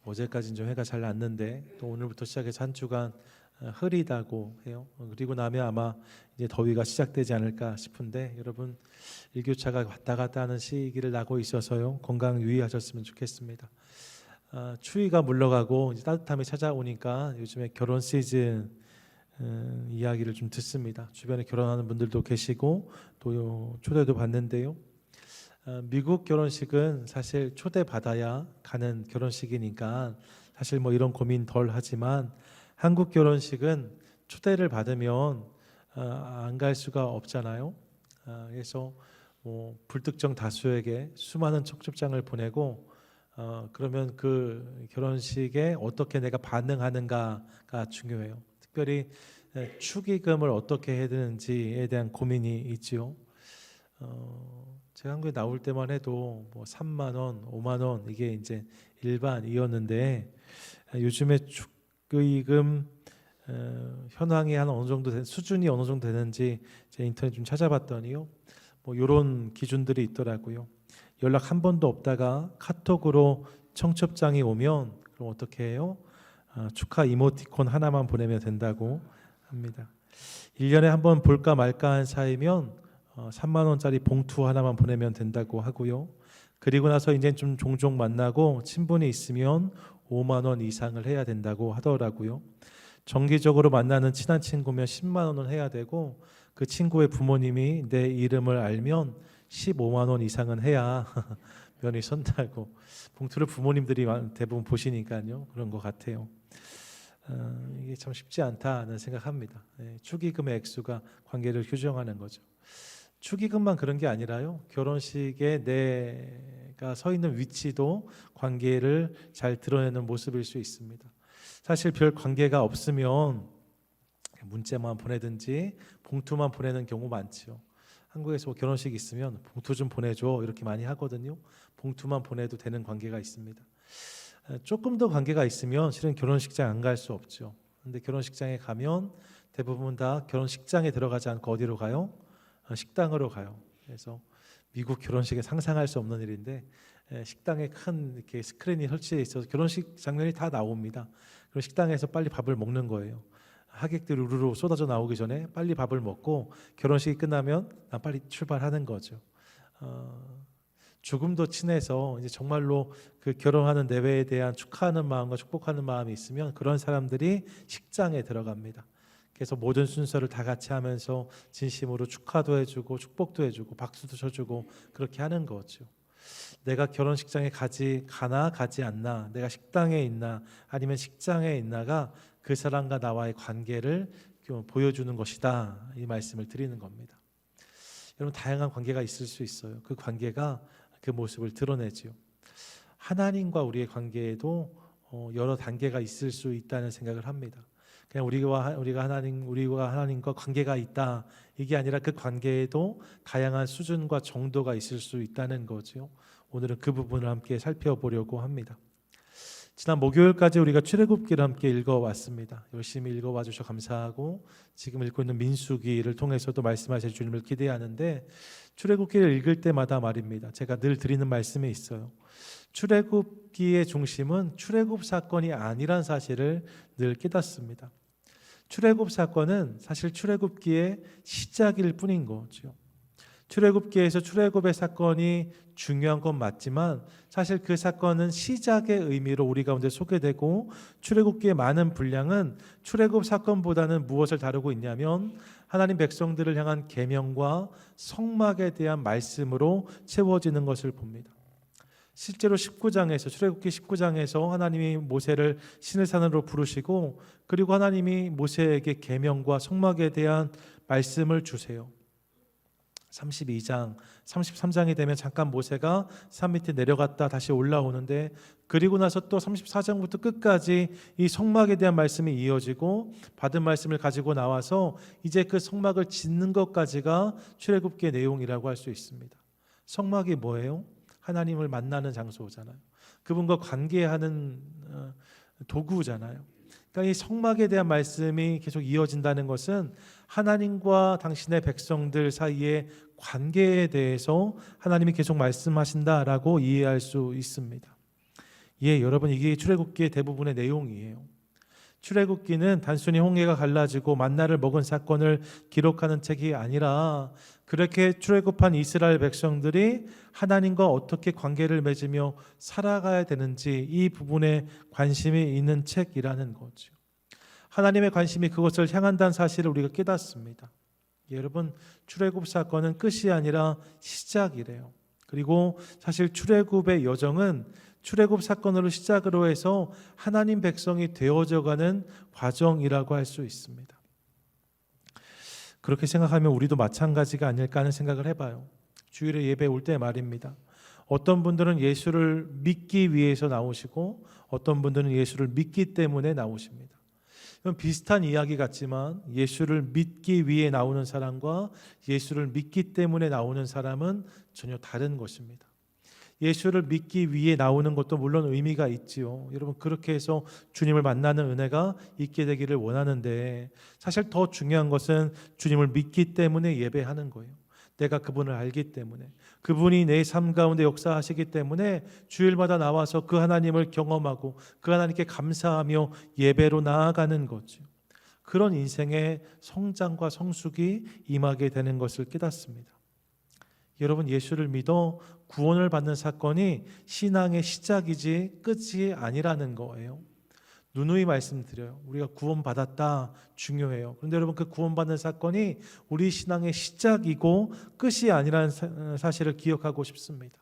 어제까지는 좀 해가 잘 났는데 또 오늘부터 시작해서 한 주간 흐리다고 해요. 그리고 나면 아마 이제 더위가 시작되지 않을까 싶은데 여러분 일교차가 왔다 갔다 하는 시기를 나고 있어서요. 건강 유의하셨으면 좋겠습니다. 추위가 물러가고 이제 따뜻함이 찾아오니까 요즘에 결혼 시즌 이야기를 좀 듣습니다. 주변에 결혼하는 분들도 계시고 또 초대도 받는데요. 미국 결혼식은 사실 초대받아야 가는 결혼식이니까 사실 뭐 이런 고민 덜 하지만 한국 결혼식은 초대를 받으면 안 갈 수가 없잖아요. 그래서 뭐 불특정 다수에게 수많은 청첩장을 보내고 그러면 그 결혼식에 어떻게 내가 반응하는가가 중요해요. 특별히 축의금을 어떻게 해야 되는지에 대한 고민이 있지요. 제가 한국에 나올 때만 해도 뭐 3만 원, 5만 원 이게 이제 일반이었는데 요즘에 축의금 현황이 한 어느 정도 수준이 어느 정도 되는지 제가 인터넷 좀 찾아봤더니요. 뭐 이런 기준들이 있더라고요. 연락 한 번도 없다가 카톡으로 청첩장이 오면 그럼 어떻게 해요? 축하 이모티콘 하나만 보내면 된다고 합니다. 1년에 한 번 볼까 말까 한 사이면 3만 원짜리 봉투 하나만 보내면 된다고 하고요. 그리고 나서 이제 좀 종종 만나고 친분이 있으면 5만 원 이상을 해야 된다고 하더라고요. 정기적으로 만나는 친한 친구면 10만 원을 해야 되고 그 친구의 부모님이 내 이름을 알면 15만 원 이상은 해야 면이 선다고. 봉투를 부모님들이 대부분 보시니까요. 그런 것 같아요. 이게 참 쉽지 않다는 생각합니다. 축의금의 액수가 관계를 규정하는 거죠. 축의금만 그런 게 아니라요. 결혼식에 내가 서 있는 위치도 관계를 잘 드러내는 모습일 수 있습니다. 사실 별 관계가 없으면 문자만 보내든지 봉투만 보내는 경우 많죠. 한국에서 결혼식 있으면 봉투 좀 보내줘 이렇게 많이 하거든요. 봉투만 보내도 되는 관계가 있습니다. 조금 더 관계가 있으면 실은 결혼식장 안 갈 수 없죠. 근데 결혼식장에 가면 대부분 다 결혼식장에 들어가지 않고 어디로 가요? 식당으로 가요. 그래서 미국 결혼식에 상상할 수 없는 일인데 식당에 큰 이렇게 스크린이 설치해 있어서 결혼식 장면이 다 나옵니다. 그럼 식당에서 빨리 밥을 먹는 거예요. 하객들이 우르르 쏟아져 나오기 전에 빨리 밥을 먹고 결혼식이 끝나면 빨리 출발하는 거죠. 죽음도 친해서 이제 정말로 그 결혼하는 내외에 대한 축하하는 마음과 축복하는 마음이 있으면 그런 사람들이 식장에 들어갑니다. 그래서 모든 순서를 다 같이 하면서 진심으로 축하도 해주고 축복도 해주고 박수도 쳐주고 그렇게 하는 거죠. 내가 결혼식장에 가나 가지 않나, 내가 식당에 있나 아니면 식장에 있나가 그 사람과 나와의 관계를 보여주는 것이다, 이 말씀을 드리는 겁니다. 여러분, 다양한 관계가 있을 수 있어요. 그 관계가 그 모습을 드러내지요. 하나님과 우리의 관계에도 여러 단계가 있을 수 있다는 생각을 합니다. 그냥 우리가 하나님과 관계가 있다, 이게 아니라 그 관계에도 다양한 수준과 정도가 있을 수 있다는 거죠. 오늘은 그 부분을 함께 살펴보려고 합니다. 지난 목요일까지 우리가 출애굽기를 함께 읽어왔습니다. 열심히 읽어와 주셔서 감사하고 지금 읽고 있는 민수기를 통해서도 말씀하실 주님을 기대하는데, 출애굽기를 읽을 때마다 말입니다. 제가 늘 드리는 말씀이 있어요. 출애굽기의 중심은 출애굽 사건이 아니란 사실을 늘 깨닫습니다. 출애굽 사건은 사실 출애굽기의 시작일 뿐인 거죠. 출애굽기에서 출애굽의 사건이 중요한 건 맞지만 사실 그 사건은 시작의 의미로 우리 가운데 소개되고, 출애굽기의 많은 분량은 출애굽 사건보다는 무엇을 다루고 있냐면 하나님 백성들을 향한 계명과 성막에 대한 말씀으로 채워지는 것을 봅니다. 실제로 19장에서 출애굽기 19장에서 하나님이 모세를 시내산으로 부르시고 그리고 하나님이 모세에게 계명과 성막에 대한 말씀을 주세요. 32장, 33장이 되면 잠깐 모세가 산 밑에 내려갔다 다시 올라오는데, 그리고 나서 또 34장부터 끝까지 이 성막에 대한 말씀이 이어지고 받은 말씀을 가지고 나와서 이제 그 성막을 짓는 것까지가 출애굽기의 내용이라고 할 수 있습니다. 성막이 뭐예요? 하나님을 만나는 장소잖아요. 그분과 관계하는 도구잖아요. 그러니까 이 성막에 대한 말씀이 계속 이어진다는 것은 하나님과 당신의 백성들 사이의 관계에 대해서 하나님이 계속 말씀하신다라고 이해할 수 있습니다. 여러분 이게 출애굽기의 대부분의 내용이에요. 출애굽기는 단순히 홍해가 갈라지고 만나를 먹은 사건을 기록하는 책이 아니라 그렇게 출애굽한 이스라엘 백성들이 하나님과 어떻게 관계를 맺으며 살아가야 되는지 이 부분에 관심이 있는 책이라는 거죠. 하나님의 관심이 그것을 향한다는 사실을 우리가 깨닫습니다. 여러분, 출애굽 사건은 끝이 아니라 시작이래요. 그리고 사실 출애굽의 여정은 출애굽 사건으로 시작으로 해서 하나님 백성이 되어져가는 과정이라고 할 수 있습니다. 그렇게 생각하면 우리도 마찬가지가 아닐까 하는 생각을 해봐요. 주일에 예배 올 때 말입니다. 어떤 분들은 예수를 믿기 위해서 나오시고 어떤 분들은 예수를 믿기 때문에 나오십니다. 비슷한 이야기 같지만 예수를 믿기 위해 나오는 사람과 예수를 믿기 때문에 나오는 사람은 전혀 다른 것입니다. 예수를 믿기 위해 나오는 것도 물론 의미가 있지요. 여러분, 그렇게 해서 주님을 만나는 은혜가 있게 되기를 원하는데 사실 더 중요한 것은 주님을 믿기 때문에 예배하는 거예요. 내가 그분을 알기 때문에, 그분이 내 삶 가운데 역사하시기 때문에 주일마다 나와서 그 하나님을 경험하고 그 하나님께 감사하며 예배로 나아가는 거죠. 그런 인생의 성장과 성숙이 임하게 되는 것을 깨닫습니다. 여러분, 예수를 믿어 구원을 받는 사건이 신앙의 시작이지 끝이 아니라는 거예요. 누누이 말씀드려요. 우리가 구원받았다, 중요해요. 그런데 여러분, 그 구원받는 사건이 우리 신앙의 시작이고 끝이 아니라는 사실을 기억하고 싶습니다.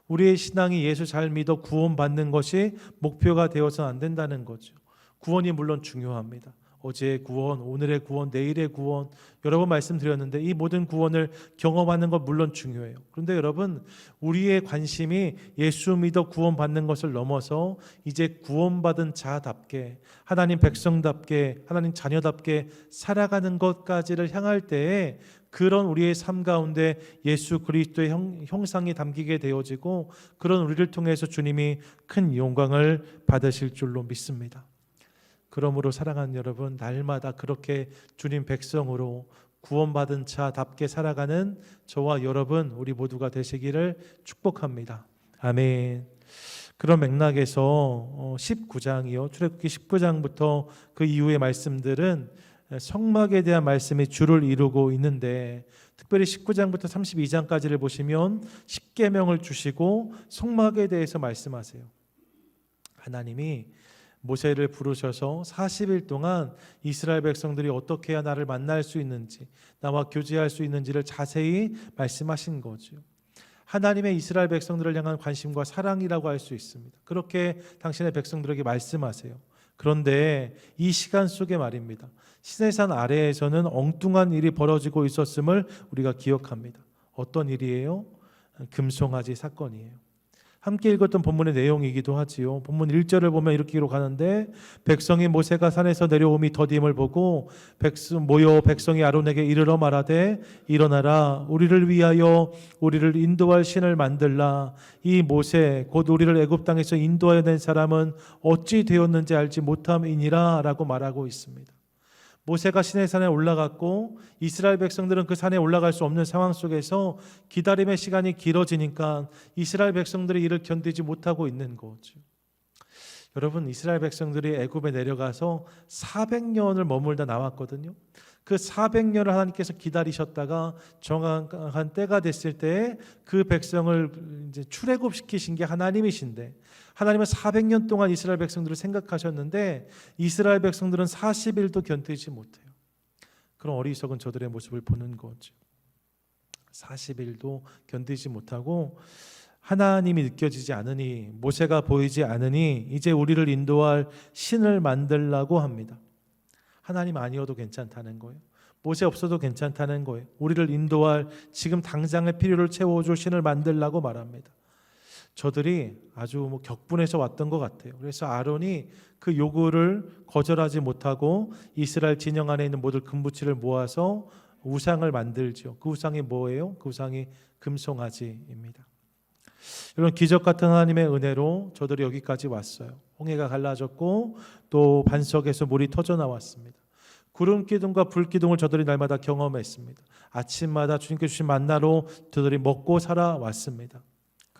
우리의 신앙이 예수 잘 믿어 구원받는 것이 목표가 되어서는 안 된다는 거죠. 구원이 물론 중요합니다. 어제의 구원, 오늘의 구원, 내일의 구원, 여러 번 말씀드렸는데 이 모든 구원을 경험하는 것 물론 중요해요. 그런데 여러분, 우리의 관심이 예수 믿어 구원받는 것을 넘어서 이제 구원받은 자답게, 하나님 백성답게, 하나님 자녀답게 살아가는 것까지를 향할 때에 그런 우리의 삶 가운데 예수 그리스도의 형상이 담기게 되어지고 그런 우리를 통해서 주님이 큰 영광을 받으실 줄로 믿습니다. 그러므로 사랑하는 여러분, 날마다 그렇게 주님 백성으로 구원받은 자답게 살아가는 저와 여러분, 우리 모두가 되시기를 축복합니다. 아멘. 그런 맥락에서 19장이요, 출애굽기 19장부터 그 이후의 말씀들은 성막에 대한 말씀이 주를 이루고 있는데, 특별히 19장부터 32장까지를 보시면 십계명을 주시고 성막에 대해서 말씀하세요. 하나님이 모세를 부르셔서 40일 동안 이스라엘 백성들이 어떻게 해야 나를 만날 수 있는지, 나와 교제할 수 있는지를 자세히 말씀하신 거죠. 하나님의 이스라엘 백성들을 향한 관심과 사랑이라고 할 수 있습니다. 그렇게 당신의 백성들에게 말씀하세요. 그런데 이 시간 속에 말입니다, 시내산 아래에서는 엉뚱한 일이 벌어지고 있었음을 우리가 기억합니다. 어떤 일이에요? 금송아지 사건이에요. 함께 읽었던 본문의 내용이기도 하지요. 본문 1절을 보면 이렇게 기록하는데, 백성이 모세가 산에서 내려옴이 더디임을 보고 백성이 아론에게 이르러 말하되, 일어나라, 우리를 위하여 우리를 인도할 신을 만들라. 이 모세 곧 우리를 애굽 땅에서 인도하여 낸 사람은 어찌 되었는지 알지 못함이니라 라고 말하고 있습니다. 모세가 시내산에 올라갔고 이스라엘 백성들은 그 산에 올라갈 수 없는 상황 속에서 기다림의 시간이 길어지니까 이스라엘 백성들이 이를 견디지 못하고 있는 거죠. 여러분, 이스라엘 백성들이 애굽에 내려가서 400년을 머물다 나왔거든요. 그 400년을 하나님께서 기다리셨다가 정확한 때가 됐을 때 그 백성을 이제 출애굽시키신 게 하나님이신데, 하나님은 400년 동안 이스라엘 백성들을 생각하셨는데 이스라엘 백성들은 40일도 견디지 못해요. 그런 어리석은 저들의 모습을 보는 거죠. 40일도 견디지 못하고 하나님이 느껴지지 않으니, 모세가 보이지 않으니 이제 우리를 인도할 신을 만들라고 합니다. 하나님 아니어도 괜찮다는 거예요. 모세 없어도 괜찮다는 거예요. 우리를 인도할 지금 당장의 필요를 채워줄 신을 만들라고 말합니다. 저들이 아주 격분해서 왔던 것 같아요. 그래서 아론이 그 요구를 거절하지 못하고 이스라엘 진영 안에 있는 모든 금부치를 모아서 우상을 만들죠. 그 우상이 뭐예요? 그 우상이 금송아지입니다. 이런 기적 같은 하나님의 은혜로 저들이 여기까지 왔어요. 홍해가 갈라졌고 또 반석에서 물이 터져 나왔습니다. 구름 기둥과 불 기둥을 저들이 날마다 경험했습니다. 아침마다 주님께 주신 만나로 저들이 먹고 살아왔습니다.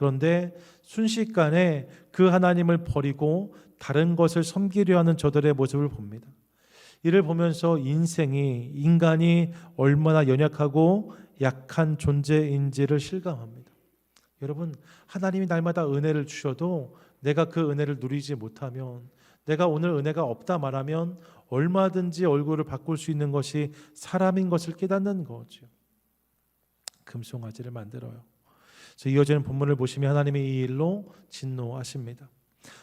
그런데 순식간에 그 하나님을 버리고 다른 것을 섬기려 하는 저들의 모습을 봅니다. 이를 보면서 인간이 얼마나 연약하고 약한 존재인지를 실감합니다. 여러분, 하나님이 날마다 은혜를 주셔도 내가 그 은혜를 누리지 못하면, 내가 오늘 은혜가 없다 말하면 얼마든지 얼굴을 바꿀 수 있는 것이 사람인 것을 깨닫는 거죠. 금송아지를 만들어요. 그래서 이어지는 본문을 보시면 하나님이 이 일로 진노하십니다.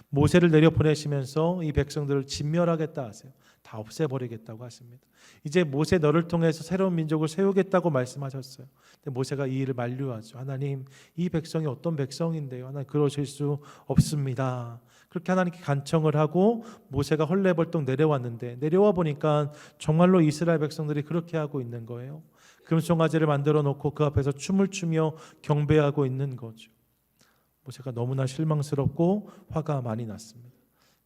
모세를 내려 보내시면서 이 백성들을 진멸하겠다 하세요. 다 없애버리겠다고 하십니다. 이제 모세 너를 통해서 새로운 민족을 세우겠다고 말씀하셨어요. 근데 모세가 이 일을 만류하죠. 하나님, 이 백성이 어떤 백성인데요? 하나님, 그러실 수 없습니다. 그렇게 하나님께 간청을 하고 모세가 헐레벌떡 내려왔는데, 내려와 보니까 정말로 이스라엘 백성들이 그렇게 하고 있는 거예요. 금송아지를 만들어 놓고 그 앞에서 춤을 추며 경배하고 있는 거죠. 모세가 너무나 실망스럽고 화가 많이 났습니다.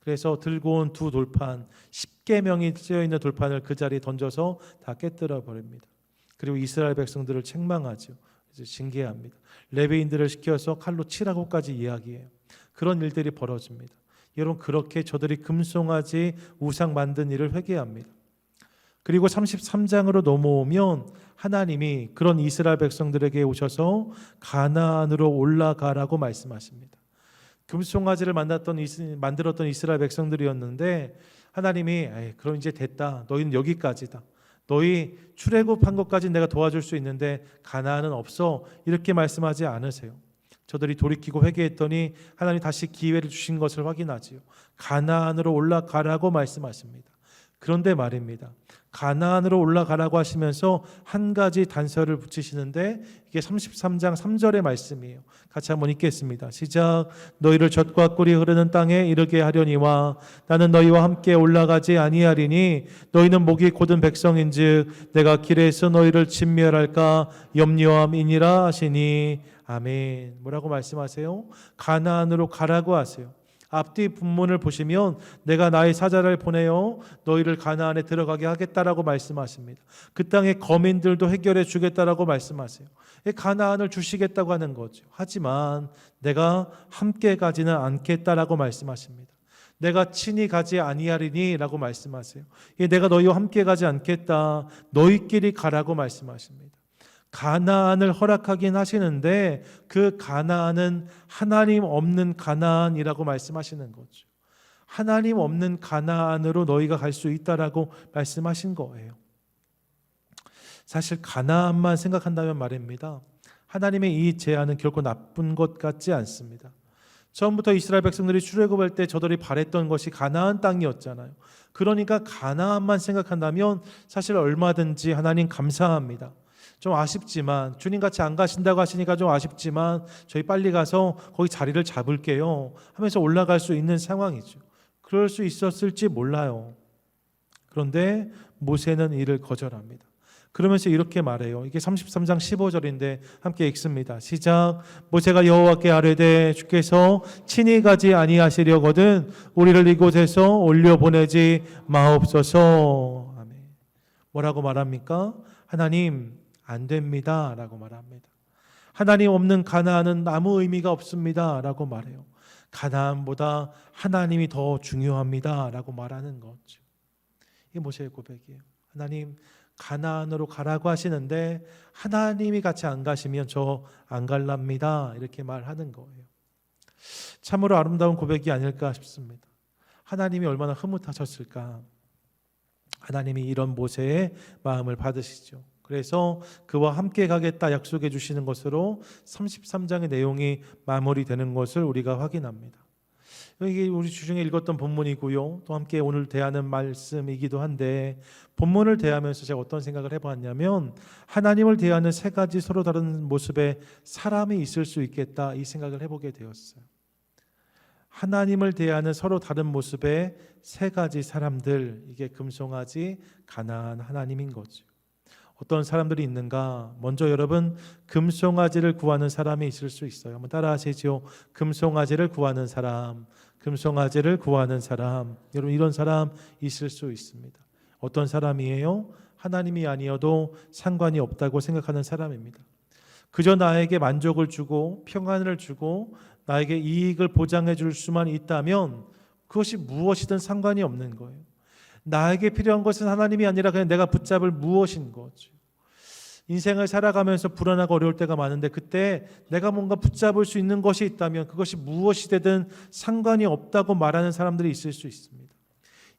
그래서 들고 온 두 돌판, 10계명이 쓰여있는 돌판을 그 자리에 던져서 다 깨뜨려 버립니다. 그리고 이스라엘 백성들을 책망하죠. 이제 징계합니다. 레위인들을 시켜서 칼로 치라고까지 이야기해요. 그런 일들이 벌어집니다. 여러분, 그렇게 저들이 금송아지 우상 만든 일을 회개합니다. 그리고 33장으로 넘어오면 하나님이 그런 이스라엘 백성들에게 오셔서 가나안으로 올라가라고 말씀하십니다. 금송아지를 만들었던 이스라엘 백성들이었는데 하나님이 그럼 이제 됐다. 너희는 여기까지다. 너희 출애굽한 것까지 내가 도와줄 수 있는데 가나안은 없어. 이렇게 말씀하지 않으세요. 저들이 돌이키고 회개했더니 하나님이 다시 기회를 주신 것을 확인하지요. 가나안으로 올라가라고 말씀하십니다. 그런데 말입니다. 가나안으로 올라가라고 하시면서 한 가지 단서를 붙이시는데 이게 33장 3절의 말씀이에요. 같이 한번 읽겠습니다. 시작. 너희를 젖과 꿀이 흐르는 땅에 이르게 하려니와 나는 너희와 함께 올라가지 아니하리니 너희는 목이 곧은 백성인즉 내가 길에서 너희를 진멸할까 염려함이니라 하시니 아멘. 뭐라고 말씀하세요? 가나안으로 가라고 하세요. 앞뒤 본문을 보시면 내가 나의 사자를 보내어 너희를 가나안에 들어가게 하겠다라고 말씀하십니다. 그 땅의 거민들도 해결해 주겠다라고 말씀하세요. 가나안을 주시겠다고 하는 거죠. 하지만 내가 함께 가지는 않겠다라고 말씀하십니다. 내가 친히 가지 아니하리니 라고 말씀하세요. 내가 너희와 함께 가지 않겠다. 너희끼리 가라고 말씀하십니다. 가나안을 허락하긴 하시는데 그 가나안은 하나님 없는 가나안이라고 말씀하시는 거죠. 하나님 없는 가나안으로 너희가 갈 수 있다라고 말씀하신 거예요. 사실 가나안만 생각한다면 말입니다. 하나님의 이 제안은 결코 나쁜 것 같지 않습니다. 처음부터 이스라엘 백성들이 출애굽할 때 저들이 바랬던 것이 가나안 땅이었잖아요. 그러니까 가나안만 생각한다면 사실 얼마든지 하나님 감사합니다. 좀 아쉽지만 주님 같이 안 가신다고 하시니까 좀 아쉽지만 저희 빨리 가서 거기 자리를 잡을게요 하면서 올라갈 수 있는 상황이죠. 그럴 수 있었을지 몰라요. 그런데 모세는 이를 거절합니다. 그러면서 이렇게 말해요. 이게 33장 15절인데 함께 읽습니다. 시작. 모세가 여호와께 아뢰되 주께서 친히 가지 아니하시려거든 우리를 이곳에서 올려보내지 마옵소서. 아멘. 뭐라고 말합니까? 하나님 안 됩니다 라고 말합니다. 하나님 없는 가나안은 아무 의미가 없습니다 라고 말해요. 가나안보다 하나님이 더 중요합니다 라고 말하는 거죠. 이게 모세의 고백이에요. 하나님 가나안으로 가라고 하시는데 하나님이 같이 안 가시면 저 안 갈랍니다 이렇게 말하는 거예요. 참으로 아름다운 고백이 아닐까 싶습니다. 하나님이 얼마나 흐뭇하셨을까. 하나님이 이런 모세의 마음을 받으시죠. 그래서 그와 함께 가겠다 약속해 주시는 것으로 33장의 내용이 마무리되는 것을 우리가 확인합니다. 이게 우리 주중에 읽었던 본문이고요. 또 함께 오늘 대하는 말씀이기도 한데 본문을 대하면서 제가 어떤 생각을 해봤냐면 하나님을 대하는 세 가지 서로 다른 모습의 사람이 있을 수 있겠다 이 생각을 해보게 되었어요. 하나님을 대하는 서로 다른 모습의 세 가지 사람들, 이게 금송아지 가나안 하나님인 거죠. 어떤 사람들이 있는가? 먼저 여러분 금송아지를 구하는 사람이 있을 수 있어요. 한번 따라하시죠. 금송아지를 구하는 사람, 금송아지를 구하는 사람. 여러분 이런 사람 있을 수 있습니다. 어떤 사람이에요? 하나님이 아니어도 상관이 없다고 생각하는 사람입니다. 그저 나에게 만족을 주고 평안을 주고 나에게 이익을 보장해 줄 수만 있다면 그것이 무엇이든 상관이 없는 거예요. 나에게 필요한 것은 하나님이 아니라 그냥 내가 붙잡을 무엇인 거죠. 인생을 살아가면서 불안하고 어려울 때가 많은데 그때 내가 뭔가 붙잡을 수 있는 것이 있다면 그것이 무엇이 되든 상관이 없다고 말하는 사람들이 있을 수 있습니다.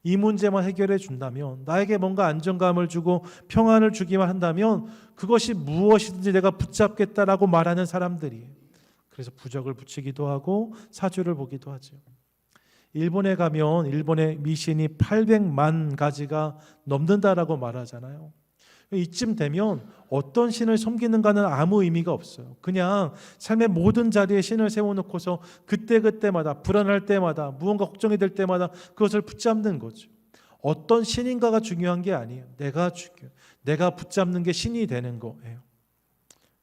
이 문제만 해결해 준다면, 나에게 뭔가 안정감을 주고 평안을 주기만 한다면 그것이 무엇이든지 내가 붙잡겠다라고 말하는 사람들이에요. 그래서 부적을 붙이기도 하고 사주를 보기도 하죠. 일본에 가면 일본의 미신이 800만 가지가 넘는다라고 말하잖아요. 이쯤 되면 어떤 신을 섬기는가는 아무 의미가 없어요. 그냥 삶의 모든 자리에 신을 세워놓고서 그때그때마다 불안할 때마다 무언가 걱정이 될 때마다 그것을 붙잡는 거죠. 어떤 신인가가 중요한 게 아니에요. 내가 붙잡는 게 신이 되는 거예요.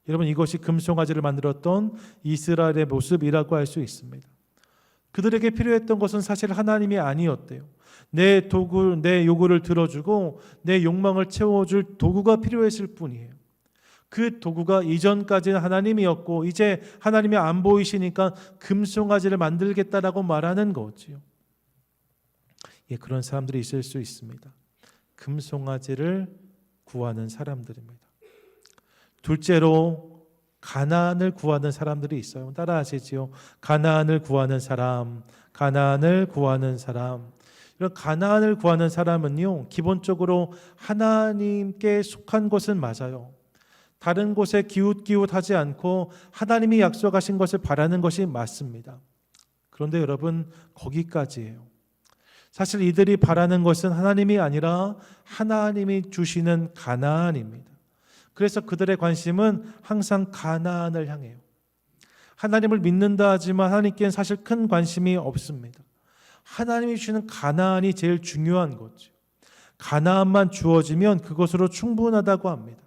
여러분, 이것이 금송아지를 만들었던 이스라엘의 모습이라고 할 수 있습니다. 그들에게 필요했던 것은 사실 하나님이 아니었대요. 내 요구를 들어주고 내 욕망을 채워줄 도구가 필요했을 뿐이에요. 그 도구가 이전까지는 하나님이었고 이제 하나님이 안 보이시니까 금송아지를 만들겠다라고 말하는 거지요. 예, 그런 사람들이 있을 수 있습니다. 금송아지를 구하는 사람들입니다. 둘째로 가나안을 구하는 사람들이 있어요. 따라 하시지요. 가나안을 구하는 사람, 가나안을 구하는 사람. 이런 가나안을 구하는 사람은요, 기본적으로 하나님께 속한 것은 맞아요. 다른 곳에 기웃기웃하지 않고 하나님이 약속하신 것을 바라는 것이 맞습니다. 그런데 여러분, 거기까지예요. 사실 이들이 바라는 것은 하나님이 아니라 하나님이 주시는 가나안입니다. 그래서 그들의 관심은 항상 가나안을 향해요. 하나님을 믿는다 하지만 하나님께는 사실 큰 관심이 없습니다. 하나님이 주시는 가나안이 제일 중요한 거죠. 가나안만 주어지면 그것으로 충분하다고 합니다.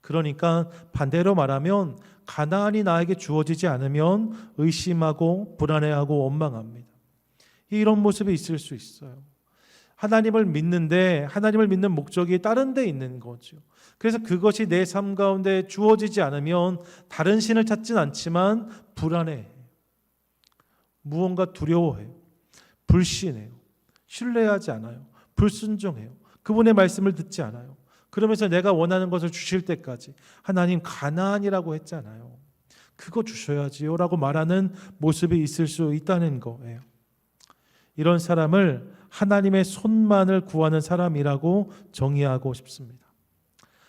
그러니까 반대로 말하면 가나안이 나에게 주어지지 않으면 의심하고 불안해하고 원망합니다. 이런 모습이 있을 수 있어요. 하나님을 믿는데 하나님을 믿는 목적이 다른 데 있는 거죠. 그래서 그것이 내 삶 가운데 주어지지 않으면 다른 신을 찾진 않지만 불안해해요. 무언가 두려워해요. 불신해요. 신뢰하지 않아요. 불순종해요. 그분의 말씀을 듣지 않아요. 그러면서 내가 원하는 것을 주실 때까지 하나님 가나안이라고 했잖아요. 그거 주셔야지요 라고 말하는 모습이 있을 수 있다는 거예요. 이런 사람을 하나님의 손만을 구하는 사람이라고 정의하고 싶습니다.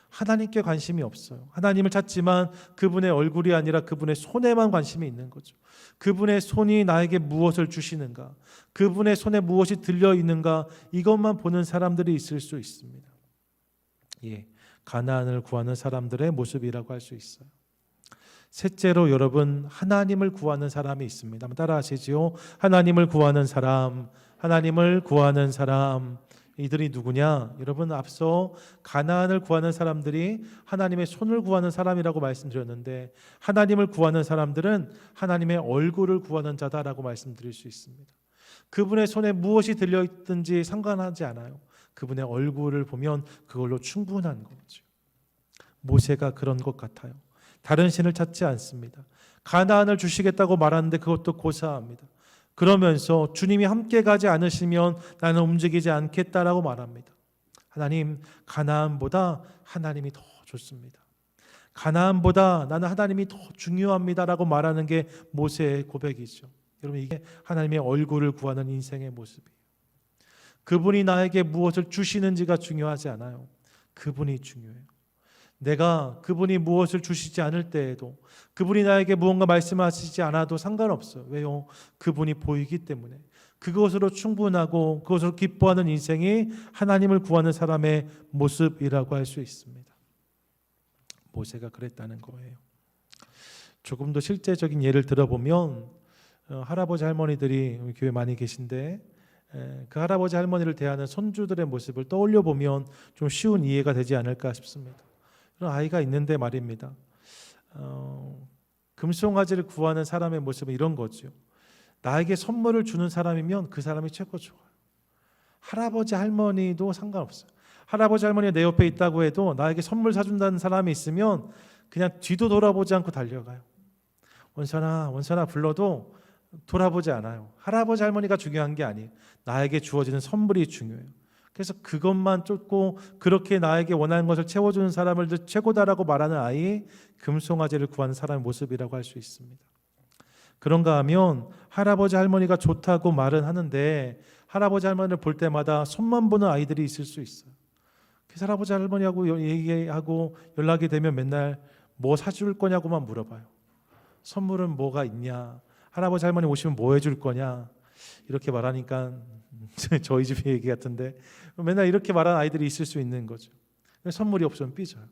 하나님께 관심이 없어요. 하나님을 찾지만 그분의 얼굴이 아니라 그분의 손에만 관심이 있는 거죠. 그분의 손이 나에게 무엇을 주시는가, 그분의 손에 무엇이 들려 있는가, 이것만 보는 사람들이 있을 수 있습니다. 예, 가나안을 구하는 사람들의 모습이라고 할 수 있어요. 셋째로 여러분, 하나님을 구하는 사람이 있습니다. 한번 따라 하시지요. 하나님을 구하는 사람, 하나님을 구하는 사람. 이들이 누구냐? 여러분, 앞서 가나안을 구하는 사람들이 하나님의 손을 구하는 사람이라고 말씀드렸는데 하나님을 구하는 사람들은 하나님의 얼굴을 구하는 자다라고 말씀드릴 수 있습니다. 그분의 손에 무엇이 들려있든지 상관하지 않아요. 그분의 얼굴을 보면 그걸로 충분한 거죠. 모세가 그런 것 같아요. 다른 신을 찾지 않습니다. 가나안을 주시겠다고 말하는데 그것도 고사합니다. 그러면서 주님이 함께 가지 않으시면 나는 움직이지 않겠다라고 말합니다. 하나님, 가나안보다 하나님이 더 좋습니다. 가나안보다 나는 하나님이 더 중요합니다라고 말하는 게 모세의 고백이죠. 여러분, 이게 하나님의 얼굴을 구하는 인생의 모습이에요. 그분이 나에게 무엇을 주시는지가 중요하지 않아요. 그분이 중요해요. 내가 그분이 무엇을 주시지 않을 때에도, 그분이 나에게 무언가 말씀하시지 않아도 상관없어요. 왜요? 그분이 보이기 때문에. 그것으로 충분하고 그것으로 기뻐하는 인생이 하나님을 구하는 사람의 모습이라고 할 수 있습니다. 모세가 그랬다는 거예요. 조금 더 실제적인 예를 들어보면 할아버지 할머니들이 우리 교회 많이 계신데 그 할아버지 할머니를 대하는 손주들의 모습을 떠올려 보면 좀 쉬운 이해가 되지 않을까 싶습니다. 그런 아이가 있는데 말입니다. 금송아지를 구하는 사람의 모습은 이런 거죠. 나에게 선물을 주는 사람이면 그 사람이 최고 좋아요. 할아버지 할머니도 상관없어요. 할아버지 할머니가 내 옆에 있다고 해도 나에게 선물 사준다는 사람이 있으면 그냥 뒤도 돌아보지 않고 달려가요. 원선아 불러도 돌아보지 않아요. 할아버지 할머니가 중요한 게 아니에요. 나에게 주어지는 선물이 중요해요. 그래서 그것만 쫓고 그렇게 나에게 원하는 것을 채워주는 사람을 최고다라고 말하는 아이, 금송아지를 구하는 사람의 모습이라고 할 수 있습니다. 그런가 하면 할아버지 할머니가 좋다고 말은 하는데 할아버지 할머니를 볼 때마다 손만 보는 아이들이 있을 수 있어요. 그래서 할아버지 할머니하고 얘기하고 연락이 되면 맨날 뭐 사줄 거냐고만 물어봐요. 선물은 뭐가 있냐, 할아버지 할머니 오시면 뭐 해줄 거냐, 이렇게 말하니까 저희 집 얘기 같은데 맨날 이렇게 말하는 아이들이 있을 수 있는 거죠. 선물이 없으면 삐져요.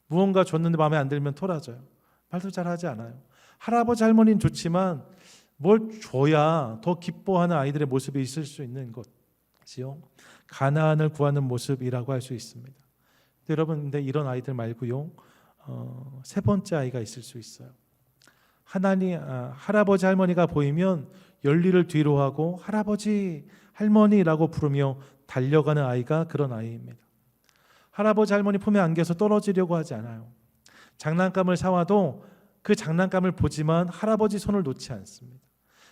무언가 줬는데 마음에 안 들면 토라져요. 말도 잘하지 않아요. 할아버지 할머니는 좋지만 뭘 줘야 더 기뻐하는 아이들의 모습이 있을 수 있는 것이요, 가나안을 구하는 모습이라고 할 수 있습니다. 여러분, 근데 이런 아이들 말고요, 세 번째 아이가 있을 수 있어요. 할아버지 할머니가 보이면 열리를 뒤로 하고 할아버지 할머니라고 부르며 달려가는 아이가 그런 아이입니다. 할아버지 할머니 품에 안겨서 떨어지려고 하지 않아요. 장난감을 사와도 그 장난감을 보지만 할아버지 손을 놓지 않습니다.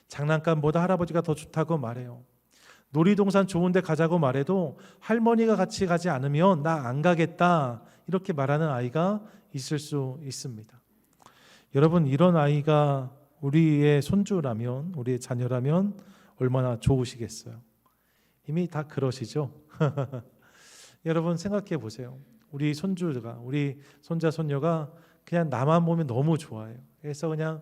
장난감보다 할아버지가 더 좋다고 말해요. 놀이동산 좋은 데 가자고 말해도 할머니가 같이 가지 않으면 나 안 가겠다, 이렇게 말하는 아이가 있을 수 있습니다. 여러분, 이런 아이가 우리의 손주라면, 우리의 자녀라면 얼마나 좋으시겠어요. 이미 다 그러시죠. 여러분 생각해 보세요. 우리 손주가, 우리 손자 손녀가 그냥 나만 보면 너무 좋아해요. 그래서 그냥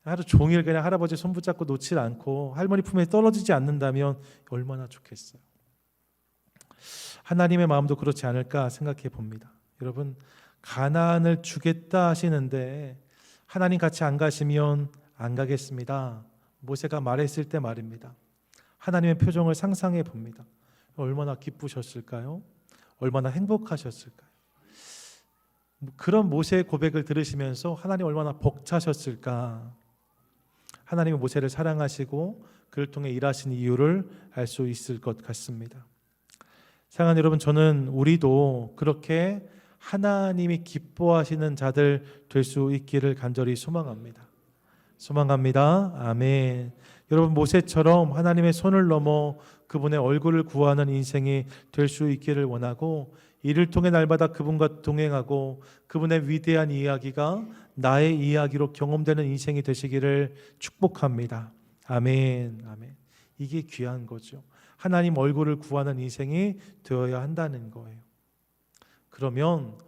하루 종일 그냥 할아버지 손 붙잡고 놓질 않고 할머니 품에 떨어지지 않는다면 얼마나 좋겠어요. 하나님의 마음도 그렇지 않을까 생각해 봅니다. 여러분, 가나안을 주겠다 하시는데 하나님 같이 안 가시면 안 가겠습니다, 모세가 말했을 때 말입니다. 하나님의 표정을 상상해 봅니다. 얼마나 기쁘셨을까요? 얼마나 행복하셨을까요? 그런 모세의 고백을 들으시면서 하나님 얼마나 벅차셨을까? 하나님이 모세를 사랑하시고 그를 통해 일하신 이유를 알 수 있을 것 같습니다. 사랑하는 여러분, 저는 우리도 그렇게 하나님이 기뻐하시는 자들 될 수 있기를 간절히 소망합니다. 아멘. 여러분, 모세처럼 하나님의 손을 넘어 그분의 얼굴을 구하는 인생이 될 수 있기를 원하고, 이를 통해 날마다 그분과 동행하고 그분의 위대한 이야기가 나의 이야기로 경험되는 인생이 되시기를 축복합니다. 아멘. 아멘. 이게 귀한 거죠. 하나님 얼굴을 구하는 인생이 되어야 한다는 거예요. 그러면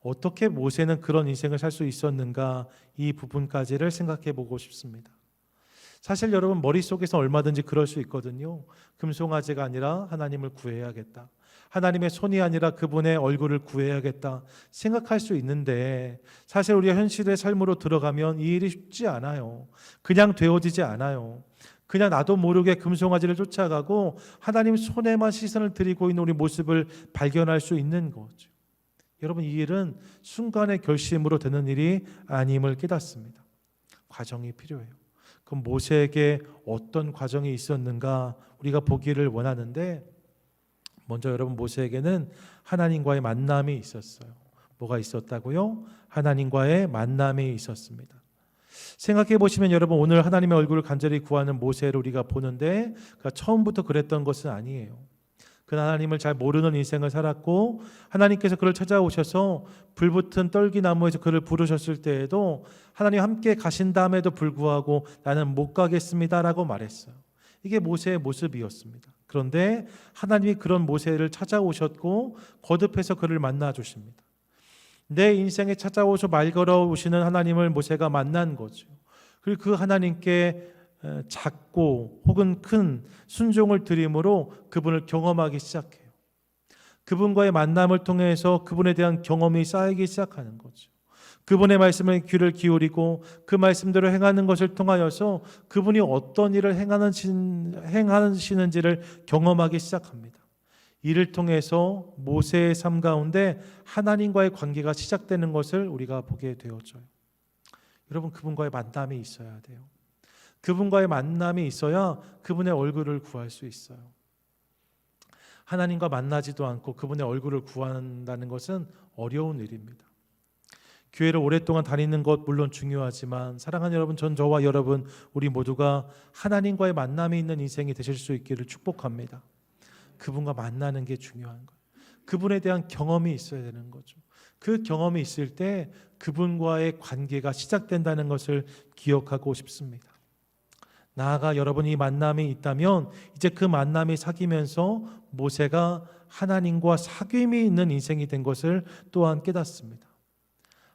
어떻게 모세는 그런 인생을 살 수 있었는가, 이 부분까지를 생각해 보고 싶습니다. 사실 여러분, 머릿속에서 얼마든지 그럴 수 있거든요. 금송아지가 아니라 하나님을 구해야겠다, 하나님의 손이 아니라 그분의 얼굴을 구해야겠다 생각할 수 있는데, 사실 우리가 현실의 삶으로 들어가면 이 일이 쉽지 않아요. 그냥 되어지지 않아요. 그냥 나도 모르게 금송아지를 쫓아가고 하나님 손에만 시선을 드리고 있는 우리 모습을 발견할 수 있는 거죠. 여러분, 이 일은 순간의 결심으로 되는 일이 아님을 깨닫습니다. 과정이 필요해요. 그럼 모세에게 어떤 과정이 있었는가 우리가 보기를 원하는데, 먼저 여러분, 모세에게는 하나님과의 만남이 있었어요. 뭐가 있었다고요? 하나님과의 만남이 있었습니다. 생각해 보시면 여러분, 오늘 하나님의 얼굴을 간절히 구하는 모세를 우리가 보는데, 그가 처음부터 그랬던 것은 아니에요. 그 하나님을 잘 모르는 인생을 살았고, 하나님께서 그를 찾아오셔서 불붙은 떨기나무에서 그를 부르셨을 때에도 하나님 함께 가신다음에도 불구하고 나는 못 가겠습니다라고 말했어요. 이게 모세의 모습이었습니다. 그런데 하나님이 그런 모세를 찾아오셨고 거듭해서 그를 만나 주십니다. 내 인생에 찾아오셔 말 걸어오시는 하나님을 모세가 만난 거죠. 그리고 그 하나님께 작고 혹은 큰 순종을 드림으로 그분을 경험하기 시작해요. 그분과의 만남을 통해서 그분에 대한 경험이 쌓이기 시작하는 거죠. 그분의 말씀에 귀를 기울이고 그 말씀대로 행하는 것을 통하여서 그분이 어떤 일을 행하시는지를 경험하기 시작합니다. 이를 통해서 모세의 삶 가운데 하나님과의 관계가 시작되는 것을 우리가 보게 되어져요. 여러분, 그분과의 만남이 있어야 돼요. 그분과의 만남이 있어야 그분의 얼굴을 구할 수 있어요. 하나님과 만나지도 않고 그분의 얼굴을 구한다는 것은 어려운 일입니다. 교회를 오랫동안 다니는 것 물론 중요하지만 사랑하는 여러분, 저와 여러분 우리 모두가 하나님과의 만남이 있는 인생이 되실 수 있기를 축복합니다. 그분과 만나는 게 중요한 거예요. 그분에 대한 경험이 있어야 되는 거죠. 그 경험이 있을 때 그분과의 관계가 시작된다는 것을 기억하고 싶습니다. 나아가 여러분이 만남이 있다면 이제 그 만남이 사귀면서 모세가 하나님과 사귐이 있는 인생이 된 것을 또한 깨닫습니다.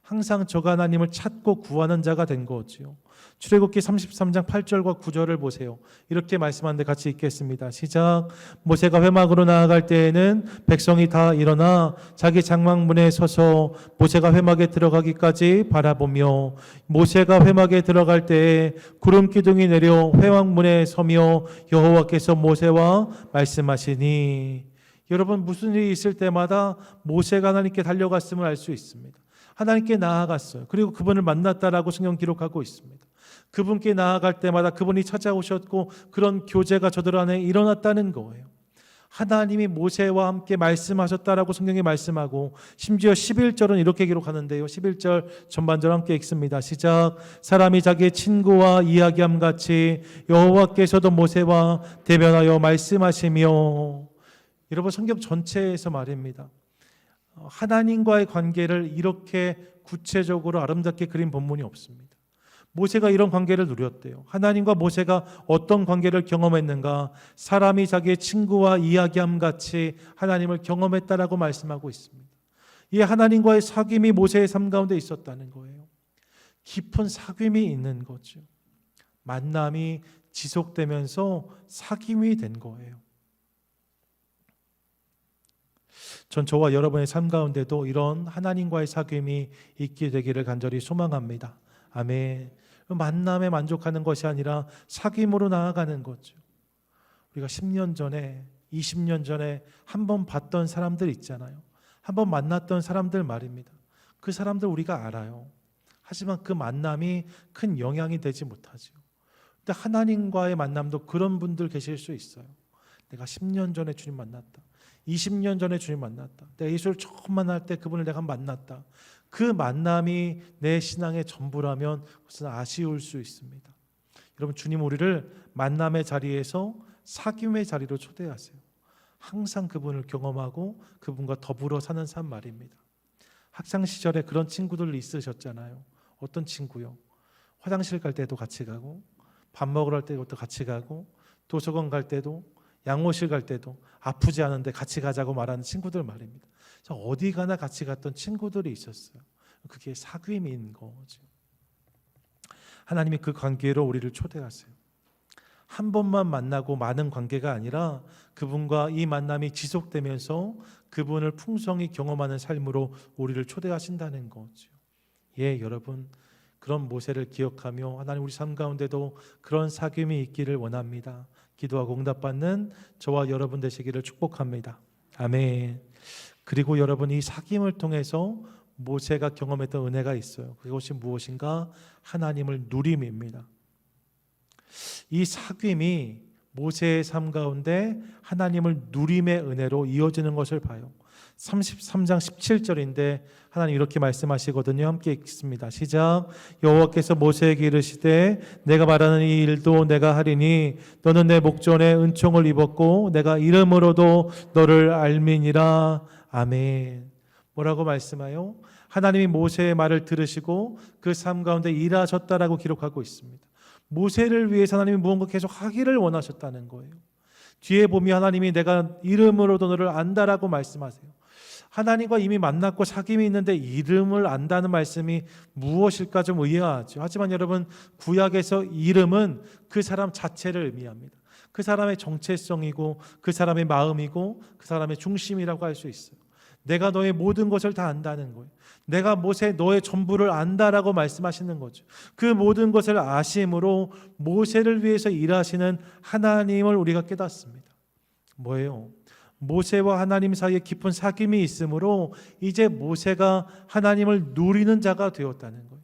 항상 저가 하나님을 찾고 구하는 자가 된 거지요. 출애굽기 33장 8절과 9절을 보세요. 이렇게 말씀하는데 같이 읽겠습니다. 시작. 모세가 회막으로 나아갈 때에는 백성이 다 일어나 자기 장막문에 서서 모세가 회막에 들어가기까지 바라보며 모세가 회막에 들어갈 때에 구름 기둥이 내려 회막문에 서며 여호와께서 모세와 말씀하시니. 여러분, 무슨 일이 있을 때마다 모세가 하나님께 달려갔음을 알 수 있습니다. 하나님께 나아갔어요. 그리고 그분을 만났다라고 성경 기록하고 있습니다. 그분께 나아갈 때마다 그분이 찾아오셨고 그런 교제가 저들 안에 일어났다는 거예요. 하나님이 모세와 함께 말씀하셨다라고 성경이 말씀하고 심지어 11절은 이렇게 기록하는데요. 11절 전반절 함께 읽습니다. 시작. 사람이 자기의 친구와 이야기함 같이 여호와께서도 모세와 대면하여 말씀하시며. 여러분, 성경 전체에서 말입니다. 하나님과의 관계를 이렇게 구체적으로 아름답게 그린 본문이 없습니다. 모세가 이런 관계를 누렸대요. 하나님과 모세가 어떤 관계를 경험했는가? 사람이 자기의 친구와 이야기함 같이 하나님을 경험했다라고 말씀하고 있습니다. 이 하나님과의 사귐이 모세의 삶 가운데 있었다는 거예요. 깊은 사귐이 있는 거죠. 만남이 지속되면서 사귐이 된 거예요. 전 저와 여러분의 삶 가운데도 이런 하나님과의 사귐이 있게 되기를 간절히 소망합니다. 아멘. 만남에 만족하는 것이 아니라 사귐으로 나아가는 거죠. 우리가 10년 전에 20년 전에 한번 봤던 사람들 있잖아요. 한번 만났던 사람들 말입니다. 그 사람들 우리가 알아요. 하지만 그 만남이 큰 영향이 되지 못하죠. 근데 하나님과의 만남도 그런 분들 계실 수 있어요. 내가 10년 전에 주님 만났다. 20년 전에 주님 만났다. 내가 예수를 처음 만날 때 그분을 내가 만났다. 그 만남이 내 신앙의 전부라면 그것은 아쉬울 수 있습니다. 여러분, 주님 우리를 만남의 자리에서 사귐의 자리로 초대하세요. 항상 그분을 경험하고 그분과 더불어 사는 삶 말입니다. 학창 시절에 그런 친구들 있으셨잖아요. 어떤 친구요? 화장실 갈 때도 같이 가고, 밥 먹으러 갈 때도 같이 가고, 도서관 갈 때도, 양호실 갈 때도 아프지 않은데 같이 가자고 말하는 친구들 말입니다. 어디 가나 같이 갔던 친구들이 있었어요. 그게 사귐인 거죠. 하나님이 그 관계로 우리를 초대하세요. 한 번만 만나고 많은 관계가 아니라 그분과 이 만남이 지속되면서 그분을 풍성히 경험하는 삶으로 우리를 초대하신다는 거죠. 예, 여러분, 그런 모세를 기억하며 하나님 우리 삶 가운데도 그런 사귐이 있기를 원합니다. 기도하고 응답받는 저와 여러분 되시기를 축복합니다. 아멘. 그리고 여러분, 이 사귐을 통해서 모세가 경험했던 은혜가 있어요. 그것이 무엇인가? 하나님을 누림입니다. 이 사귐이 모세의 삶 가운데 하나님을 누림의 은혜로 이어지는 것을 봐요. 33장 17절인데 하나님 이렇게 말씀하시거든요. 함께 읽습니다. 시작. 여호와께서 모세에게 이르시되 내가 말하는 이 일도 내가 하리니 너는 내 목전에 은총을 입었고 내가 이름으로도 너를 알미니라. 아멘. 뭐라고 말씀하요? 하나님이 모세의 말을 들으시고 그 삶 가운데 일하셨다라고 기록하고 있습니다. 모세를 위해서 하나님이 무언가 계속 하기를 원하셨다는 거예요. 뒤에 보면 하나님이 내가 이름으로도 너를 안다라고 말씀하세요. 하나님과 이미 만났고 사귐이 있는데 이름을 안다는 말씀이 무엇일까 좀 의아하죠. 하지만 여러분, 구약에서 이름은 그 사람 자체를 의미합니다. 그 사람의 정체성이고 그 사람의 마음이고 그 사람의 중심이라고 할 수 있어요. 내가 너의 모든 것을 다 안다는 거예요. 내가 모세 너의 전부를 안다라고 말씀하시는 거죠. 그 모든 것을 아심으로 모세를 위해서 일하시는 하나님을 우리가 깨닫습니다. 뭐예요? 모세와 하나님 사이에 깊은 사귐이 있으므로 이제 모세가 하나님을 누리는 자가 되었다는 거예요.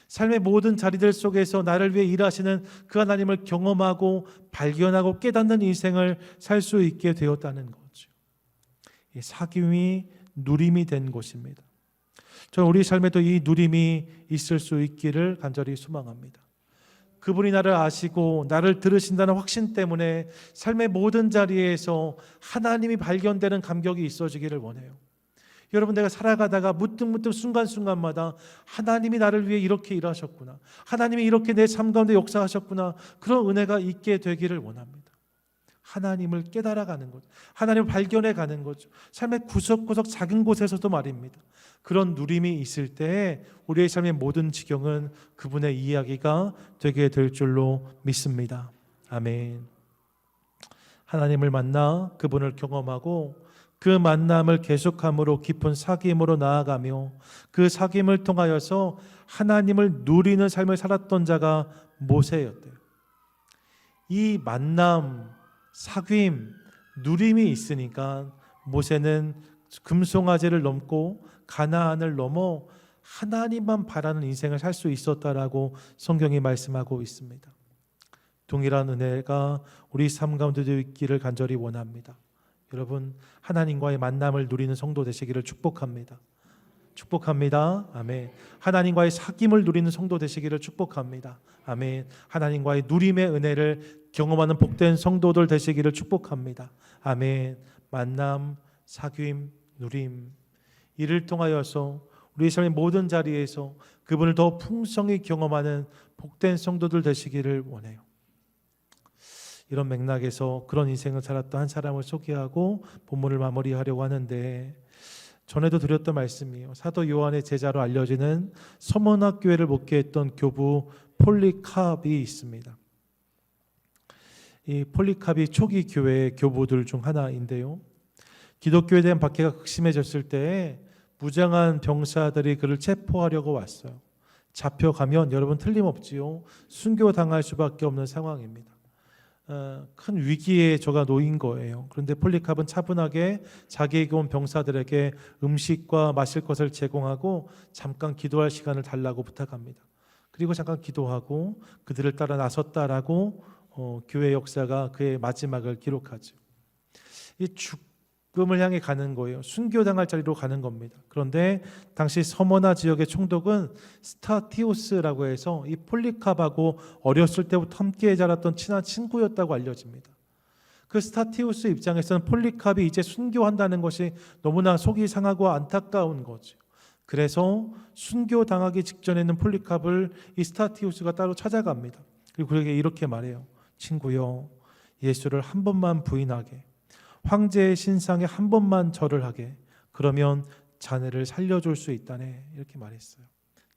삶의 모든 자리들 속에서 나를 위해 일하시는 그 하나님을 경험하고 발견하고 깨닫는 인생을 살 수 있게 되었다는 거죠. 이 사귐이 누림이 된 곳입니다. 저는 우리 삶에도 이 누림이 있을 수 있기를 간절히 소망합니다. 그분이 나를 아시고 나를 들으신다는 확신 때문에 삶의 모든 자리에서 하나님이 발견되는 감격이 있어지기를 원해요. 여러분, 내가 살아가다가 문득문득 순간순간마다 하나님이 나를 위해 이렇게 일하셨구나, 하나님이 이렇게 내 삶 가운데 역사하셨구나, 그런 은혜가 있게 되기를 원합니다. 하나님을 깨달아가는 거죠. 하나님을 발견해가는 거죠. 삶의 구석구석 작은 곳에서도 말입니다. 그런 누림이 있을 때 우리의 삶의 모든 지경은 그분의 이야기가 되게 될 줄로 믿습니다. 아멘. 하나님을 만나 그분을 경험하고 그 만남을 계속함으로 깊은 사귐으로 나아가며 그 사귐을 통하여서 하나님을 누리는 삶을 살았던 자가 모세였대요. 이 만남, 사귐, 누림이 있으니까 모세는 금송아지를 넘고 가나안을 넘어 하나님만 바라는 인생을 살 수 있었다라고 성경이 말씀하고 있습니다. 동일한 은혜가 우리 삶 가운데도 있기를 간절히 원합니다. 여러분, 하나님과의 만남을 누리는 성도 되시기를 축복합니다. 축복합니다. 아멘. 하나님과의 사귐을 누리는 성도 되시기를 축복합니다. 아멘. 하나님과의 누림의 은혜를 경험하는 복된 성도들 되시기를 축복합니다. 아멘. 만남, 사귐, 누림, 이를 통하여서 우리 삶의 모든 자리에서 그분을 더 풍성히 경험하는 복된 성도들 되시기를 원해요. 이런 맥락에서 그런 인생을 살았던 한 사람을 소개하고 본문을 마무리하려고 하는데, 전에도 드렸던 말씀이에요. 사도 요한의 제자로 알려지는 서머나 교회를 목회했던 교부 폴리캅이 있습니다. 이 폴리캅이 초기 교회의 교부들 중 하나인데요, 기독교에 대한 박해가 극심해졌을 때 무장한 병사들이 그를 체포하려고 왔어요. 잡혀가면 여러분 틀림없지요, 순교당할 수밖에 없는 상황입니다. 큰 위기에 저가 놓인 거예요. 그런데 폴리캅은 차분하게 자기에게 온 병사들에게 음식과 마실 것을 제공하고 잠깐 기도할 시간을 달라고 부탁합니다. 그리고 잠깐 기도하고 그들을 따라 나섰다라고 교회 역사가 그의 마지막을 기록하죠. 이 죽음을 향해 가는 거예요. 순교당할 자리로 가는 겁니다. 그런데 당시 서머나 지역의 총독은 스타티우스라고 해서 이 폴리캅하고 어렸을 때부터 함께 자랐던 친한 친구였다고 알려집니다. 그 스타티우스 입장에서는 폴리캅이 이제 순교한다는 것이 너무나 속이 상하고 안타까운 거죠. 그래서 순교당하기 직전에 있는 폴리캅을 이 스타티우스가 따로 찾아갑니다. 그리고 그에게 이렇게 말해요. 친구여, 예수를 한 번만 부인하게, 황제의 신상에 한 번만 절을 하게, 그러면 자네를 살려줄 수 있다네, 이렇게 말했어요.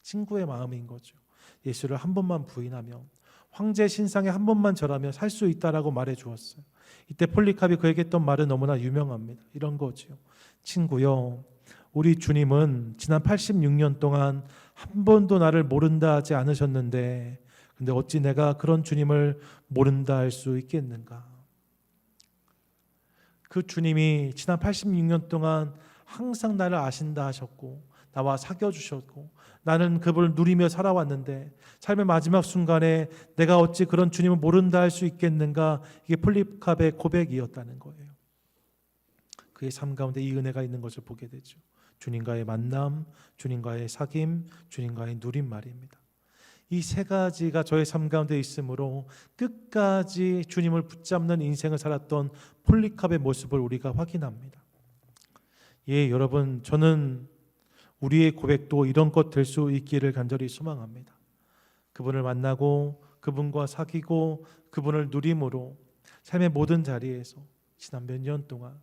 친구의 마음인 거죠. 예수를 한 번만 부인하면, 황제 신상에 한 번만 절하면 살 수 있다라고 말해 주었어요. 이때 폴리캅이 그에게 했던 말은 너무나 유명합니다. 이런 거죠. 친구여, 우리 주님은 지난 86년 동안 한 번도 나를 모른다 하지 않으셨는데, 근데 어찌 내가 그런 주님을 모른다 할 수 있겠는가? 그 주님이 지난 86년 동안 항상 나를 아신다 하셨고 나와 사귀어 주셨고 나는 그분을 누리며 살아왔는데 삶의 마지막 순간에 내가 어찌 그런 주님을 모른다 할 수 있겠는가? 이게 폴리캅의 고백이었다는 거예요. 그의 삶 가운데 이 은혜가 있는 것을 보게 되죠. 주님과의 만남, 주님과의 사귐, 주님과의 누림 말입니다. 이 세 가지가 저의 삶 가운데 있으므로 끝까지 주님을 붙잡는 인생을 살았던 폴리캅의 모습을 우리가 확인합니다. 예, 여러분, 저는 우리의 고백도 이런 것 될 수 있기를 간절히 소망합니다. 그분을 만나고 그분과 사귀고 그분을 누림으로 삶의 모든 자리에서 지난 몇 년 동안,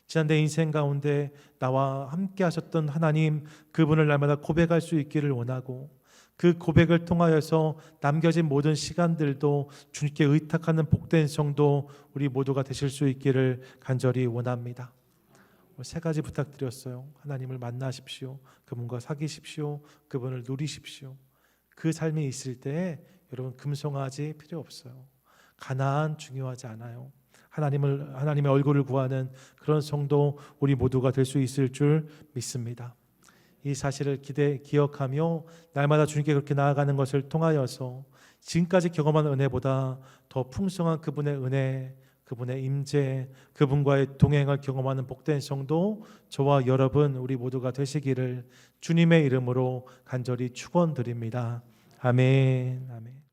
지난 내 인생 가운데 나와 함께 하셨던 하나님, 그분을 날마다 고백할 수 있기를 원하고, 그 고백을 통하여서 남겨진 모든 시간들도 주님께 의탁하는 복된 성도 우리 모두가 되실 수 있기를 간절히 원합니다. 세 가지 부탁드렸어요. 하나님을 만나십시오. 그분과 사귀십시오. 그분을 누리십시오. 그 삶이 있을 때 여러분 금송아지 필요 없어요. 가나안 중요하지 않아요. 하나님의 얼굴을 구하는 그런 성도 우리 모두가 될 수 있을 줄 믿습니다. 이 사실을 기억하며 날마다 주님께 그렇게 나아가는 것을 통하여서 지금까지 경험한 은혜보다 더 풍성한 그분의 은혜, 그분의 임재, 그분과의 동행을 경험하는 복된 성도 저와 여러분 우리 모두가 되시기를 주님의 이름으로 간절히 축원드립니다. 아멘. 아멘.